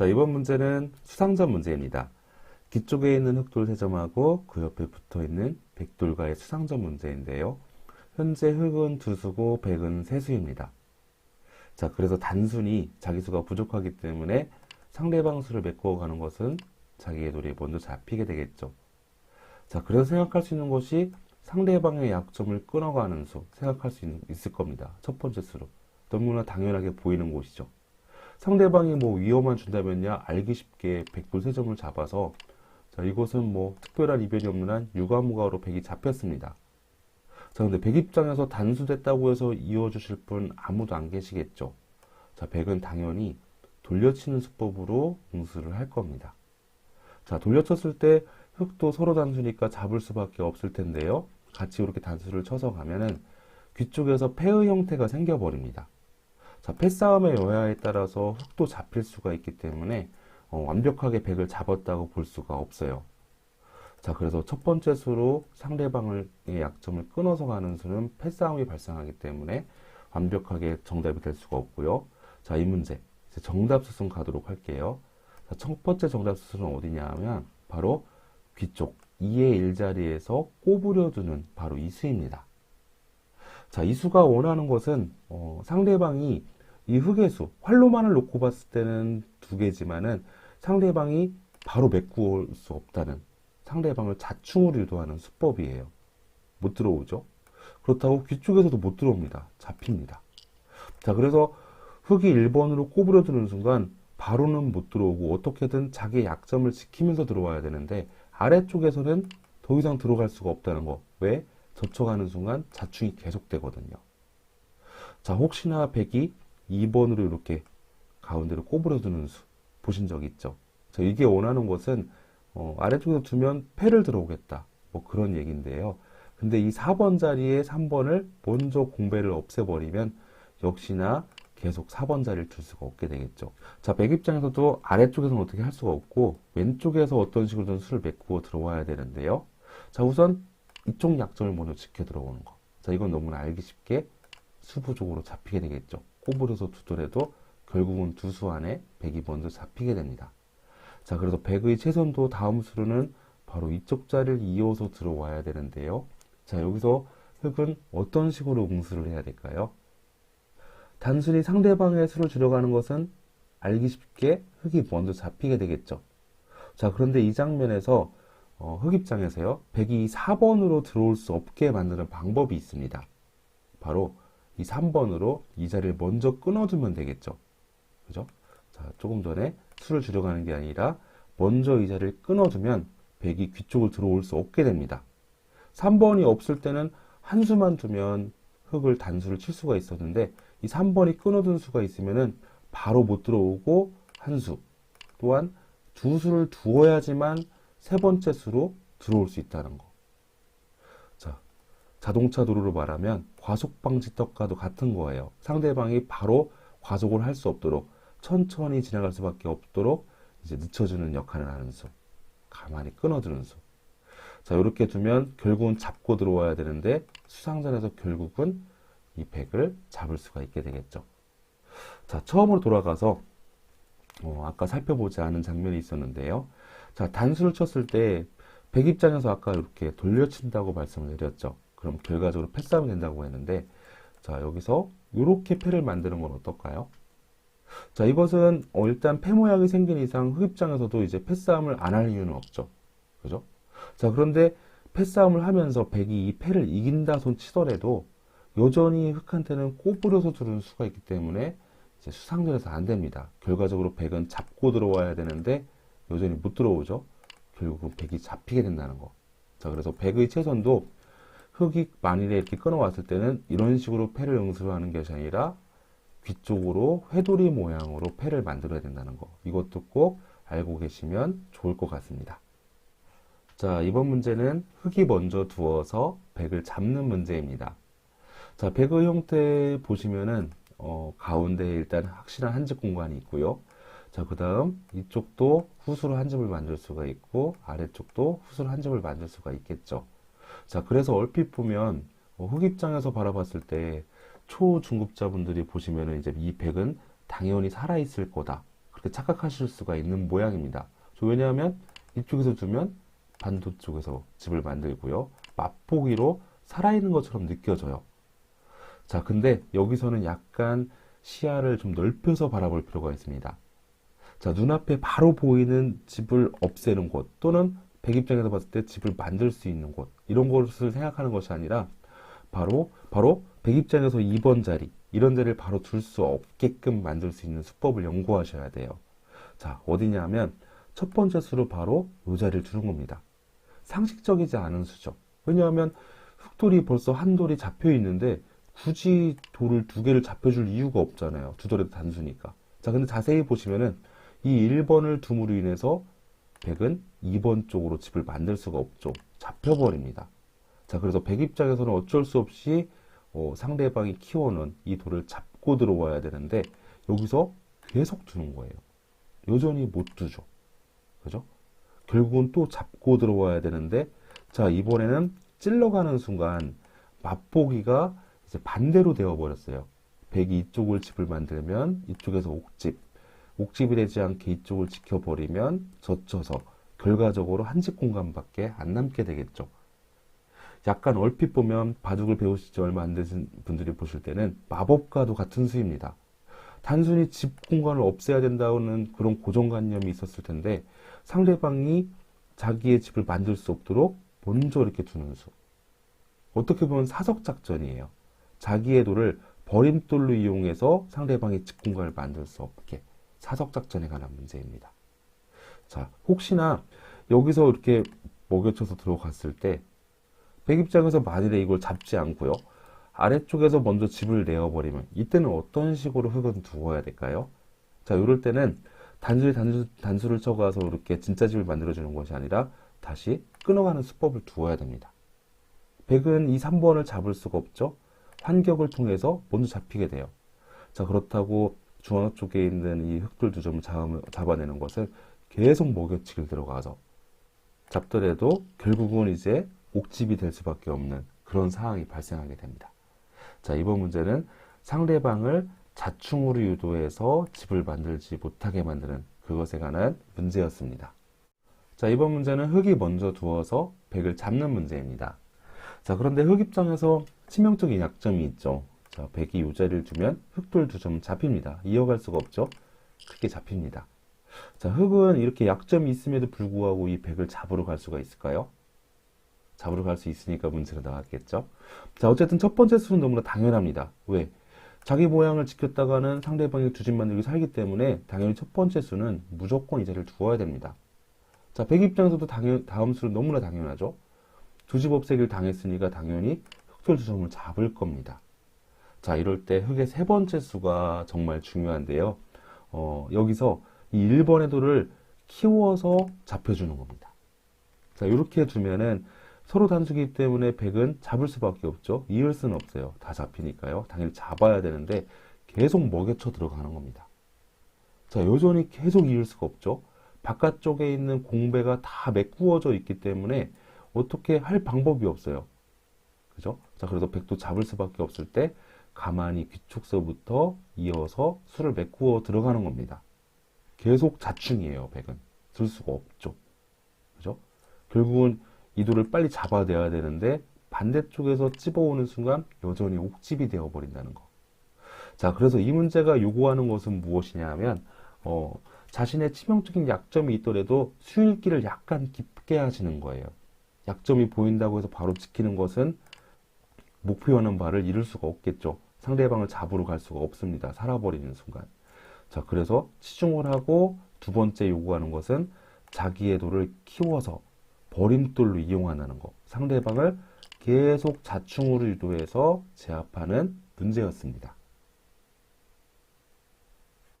자, 이번 문제는 수상점 문제입니다. 뒤쪽에 있는 흑돌 3점하고 그 옆에 붙어있는 백돌과의 수상점 문제인데요. 현재 흑은 2수고 백은 3수입니다. 자, 그래서 단순히 자기 수가 부족하기 때문에 상대방 수를 메꾸어 가는 것은 자기의 돌이 먼저 잡히게 되겠죠. 자, 그래서 생각할 수 있는 것이 상대방의 약점을 끊어가는 수 생각할 수 있을 겁니다. 첫 번째 수로. 너무나 당연하게 보이는 곳이죠. 상대방이 뭐 위험만 준다면야 알기 쉽게 백돌 3점을 잡아서 자, 이것은 뭐 특별한 이변이 없는 한 유가무가로 백이 잡혔습니다. 자, 근데 백 입장에서 단수됐다고 해서 이어주실 분 아무도 안 계시겠죠. 자, 백은 당연히 돌려치는 수법으로 응수를 할 겁니다. 자, 돌려쳤을 때 흑도 서로 단수니까 잡을 수밖에 없을 텐데요. 같이 이렇게 단수를 쳐서 가면은 귀쪽에서 패의 형태가 생겨버립니다. 자, 패싸움의 여야에 따라서 흑도 잡힐 수가 있기 때문에 완벽하게 백을 잡았다고 볼 수가 없어요. 자, 그래서 첫 번째 수로 상대방의 약점을 끊어서 가는 수는 패싸움이 발생하기 때문에 완벽하게 정답이 될 수가 없고요. 자, 이 문제 이제 정답 수순 가도록 할게요. 자, 첫 번째 정답 수순은 어디냐 하면 바로 귀쪽 2의 1자리에서 꼬부려두는 바로 이 수입니다. 자, 이 수가 원하는 것은 상대방이 이 흑의 수, 활로만을 놓고 봤을 때는 2개지만은 상대방이 바로 메꾸어 수 없다는 상대방을 자충으로 유도하는 수법이에요. 못 들어오죠? 그렇다고 귀쪽에서도 못 들어옵니다. 잡힙니다. 자, 그래서 흑이 1번으로 꼬부려두는 순간 바로는 못 들어오고 어떻게든 자기의 약점을 지키면서 들어와야 되는데 아래쪽에서는 더 이상 들어갈 수가 없다는 거. 왜? 젖혀가는 순간 자충이 계속되거든요. 자, 혹시나 백이 2번으로 이렇게 가운데로 꼬부려두는 수 보신 적 있죠? 자, 이게 원하는 것은 아래쪽에서 두면 패를 들어오겠다. 뭐 그런 얘기인데요. 근데 이 4번 자리에 3번을 먼저 공배를 없애버리면 역시나 계속 4번 자리를 둘 수가 없게 되겠죠. 자, 백 입장에서도 아래쪽에서는 어떻게 할 수가 없고 왼쪽에서 어떤 식으로든 수를 메꾸어 들어와야 되는데요. 자, 우선 이쪽 약점을 먼저 지켜 들어오는 거. 자, 이건 너무나 알기 쉽게 수부족으로 잡히게 되겠죠. 꼬부려서 두더라도 결국은 두 수 안에 백이 먼저 잡히게 됩니다. 자, 그래서 백의 최선도 다음 수로는 바로 이쪽 자리를 이어서 들어와야 되는데요. 자, 여기서 흑은 어떤 식으로 응수를 해야 될까요? 단순히 상대방의 수를 줄여가는 것은 알기 쉽게 흑이 먼저 잡히게 되겠죠. 자, 그런데 이 장면에서 흑 입장에서요, 백이 4번으로 들어올 수 없게 만드는 방법이 있습니다. 바로 이 3번으로 이 자리를 먼저 끊어두면 되겠죠. 그죠? 자, 조금 전에 수를 줄여가는 게 아니라 먼저 이 자리를 끊어두면 백이 귀쪽을 들어올 수 없게 됩니다. 3번이 없을 때는 한 수만 두면 흑을 단수를 칠 수가 있었는데 이 3번이 끊어둔 수가 있으면은 바로 못 들어오고 한 수, 또한 두 수를 두어야지만 세 번째 수로 들어올 수 있다는 거. 자, 자동차 도로로 말하면 과속방지 떡과도 같은 거예요. 상대방이 바로 과속을 할 수 없도록 천천히 지나갈 수밖에 없도록 이제 늦춰주는 역할을 하는 수. 가만히 끊어두는 수. 자, 이렇게 두면 결국은 잡고 들어와야 되는데 수상전에서 결국은 이 백을 잡을 수가 있게 되겠죠. 자, 처음으로 돌아가서 아까 살펴보지 않은 장면이 있었는데요. 자, 단수를 쳤을 때 백 입장에서 아까 이렇게 돌려친다고 말씀을 드렸죠. 그럼 결과적으로 패싸움이 된다고 했는데 자, 여기서 이렇게 패를 만드는 건 어떨까요? 자, 이것은 일단 패 모양이 생긴 이상 흑 입장에서도 이제 패싸움을 안 할 이유는 없죠. 그죠? 자, 그런데 패싸움을 하면서 백이 이 패를 이긴다 손 치더라도 여전히 흑한테는 꼬부려서 두는 수가 있기 때문에 이제 수상전에서 안 됩니다. 결과적으로 백은 잡고 들어와야 되는데 여전히 못 들어오죠. 결국은 백이 잡히게 된다는 거. 자, 그래서 백의 최선도 흑이 만일에 이렇게 끊어왔을 때는 이런 식으로 패를 응수하는 것이 아니라 뒤쪽으로 회돌이 모양으로 패를 만들어야 된다는 거. 이것도 꼭 알고 계시면 좋을 것 같습니다. 자, 이번 문제는 흑이 먼저 두어서 백을 잡는 문제입니다. 자, 백의 형태 보시면은 가운데에 일단 확실한 한 집 공간이 있고요. 자, 그 다음 이쪽도 후수로 한 집을 만들 수가 있고 아래쪽도 후수로 한 집을 만들 수가 있겠죠. 자, 그래서 얼핏 보면 흑 입장에서 바라봤을 때 초중급자분들이 보시면은 이제 이 백은 당연히 살아있을 거다. 그렇게 착각하실 수가 있는 모양입니다. 왜냐하면 이쪽에서 두면 반대쪽에서 집을 만들고요. 맛보기로 살아있는 것처럼 느껴져요. 자, 근데 여기서는 약간 시야를 좀 넓혀서 바라볼 필요가 있습니다. 자, 눈앞에 바로 보이는 집을 없애는 곳, 또는 백 입장에서 봤을 때 집을 만들 수 있는 곳, 이런 것을 생각하는 것이 아니라 바로 백 입장에서 2번 자리, 이런 자리를 바로 둘 수 없게끔 만들 수 있는 수법을 연구하셔야 돼요. 자, 어디냐면 첫 번째 수로 바로 이 자리를 두는 겁니다. 상식적이지 않은 수죠. 왜냐하면 흑돌이 벌써 한 돌이 잡혀 있는데 굳이 돌을 두 개를 잡혀줄 이유가 없잖아요. 두 돌에도 단수니까. 자, 근데 자세히 보시면은 이 1번을 둠으로 인해서 100은 2번 쪽으로 집을 만들 수가 없죠. 잡혀버립니다. 자, 그래서 100 입장에서는 어쩔 수 없이 상대방이 키워놓은 이 돌을 잡고 들어와야 되는데 여기서 계속 두는 거예요. 여전히 못 두죠. 그죠? 결국은 또 잡고 들어와야 되는데, 자, 이번에는 찔러가는 순간 맛보기가 이제 반대로 되어 버렸어요. 100이 이쪽을 집을 만들면 이쪽에서 옥집이 되지 않게 이쪽을 지켜버리면 젖혀서 결과적으로 한 집 공간밖에 안 남게 되겠죠. 약간 얼핏 보면 바둑을 배우시지 얼마 안 되신 분들이 보실 때는 마법과도 같은 수입니다. 단순히 집 공간을 없애야 된다는 그런 고정관념이 있었을 텐데 상대방이 자기의 집을 만들 수 없도록 먼저 이렇게 두는 수. 어떻게 보면 사석작전이에요. 자기의 돌을 버림돌로 이용해서 상대방의 집 공간을 만들 수 없게. 사석작전에 관한 문제입니다. 자, 혹시나 여기서 이렇게 먹여쳐서 들어갔을 때 백 입장에서 만일에 이걸 잡지 않고요. 아래쪽에서 먼저 집을 내어버리면 이때는 어떤 식으로 흙은 두어야 될까요? 자, 이럴 때는 단수를 쳐가서 이렇게 진짜 집을 만들어주는 것이 아니라 다시 끊어가는 수법을 두어야 됩니다. 100은 이 3번을 잡을 수가 없죠. 환격을 통해서 먼저 잡히게 돼요. 자, 그렇다고 중앙 쪽에 있는 이 흑돌 두 점을 잡아내는 것은 계속 먹여치기를 들어가서 잡더라도 결국은 이제 옥집이 될 수밖에 없는 그런 상황이 발생하게 됩니다. 자, 이번 문제는 상대방을 자충으로 유도해서 집을 만들지 못하게 만드는 그것에 관한 문제였습니다. 자, 이번 문제는 흑이 먼저 두어서 백을 잡는 문제입니다. 자, 그런데 흑 입장에서 치명적인 약점이 있죠. 자, 백이 이 자리를 두면 흑돌 두 점 잡힙니다. 이어갈 수가 없죠. 크게 잡힙니다. 자, 흑은 이렇게 약점이 있음에도 불구하고 이 백을 잡으러 갈 수가 있을까요? 잡으러 갈 수 있으니까 문제가 나왔겠죠. 자, 어쨌든 첫 번째 수는 너무나 당연합니다. 왜? 자기 모양을 지켰다가는 상대방이 두 집 만들기 살기 때문에 당연히 첫 번째 수는 무조건 이 자리를 두어야 됩니다. 자, 백 입장에서도 다음 수는 너무나 당연하죠. 두 집 없애기를 당했으니까 당연히 흑돌 두 점을 잡을 겁니다. 자, 이럴 때 흑의 세 번째 수가 정말 중요한데요. 여기서 이 1번의 돌을 키워서 잡혀주는 겁니다. 자, 이렇게 두면은 서로 단수기 때문에 100은 잡을 수밖에 없죠. 이을 수는 없어요. 다 잡히니까요. 당연히 잡아야 되는데 계속 먹여쳐 들어가는 겁니다. 자, 여전히 계속 이을 수가 없죠. 바깥쪽에 있는 공배가 다 메꾸어져 있기 때문에 어떻게 할 방법이 없어요. 그죠? 자, 그래서 100도 잡을 수밖에 없을 때 가만히 귀축서부터 이어서 수를 메꾸어 들어가는 겁니다. 계속 자충이에요. 100은. 들 수가 없죠. 그죠? 결국은 이 돌을 빨리 잡아내야 되는데 반대쪽에서 찝어오는 순간 여전히 옥집이 되어버린다는 거. 자, 그래서 이 문제가 요구하는 것은 무엇이냐 하면 자신의 치명적인 약점이 있더라도 수읽기를 약간 깊게 하시는 거예요. 약점이 보인다고 해서 바로 지키는 것은 목표하는 바를 이룰 수가 없겠죠. 상대방을 잡으러 갈 수가 없습니다. 살아버리는 순간. 자, 그래서 치중을 하고 두 번째 요구하는 것은 자기의 돌을 키워서 버림돌로 이용한다는 거. 상대방을 계속 자충으로 유도해서 제압하는 문제였습니다.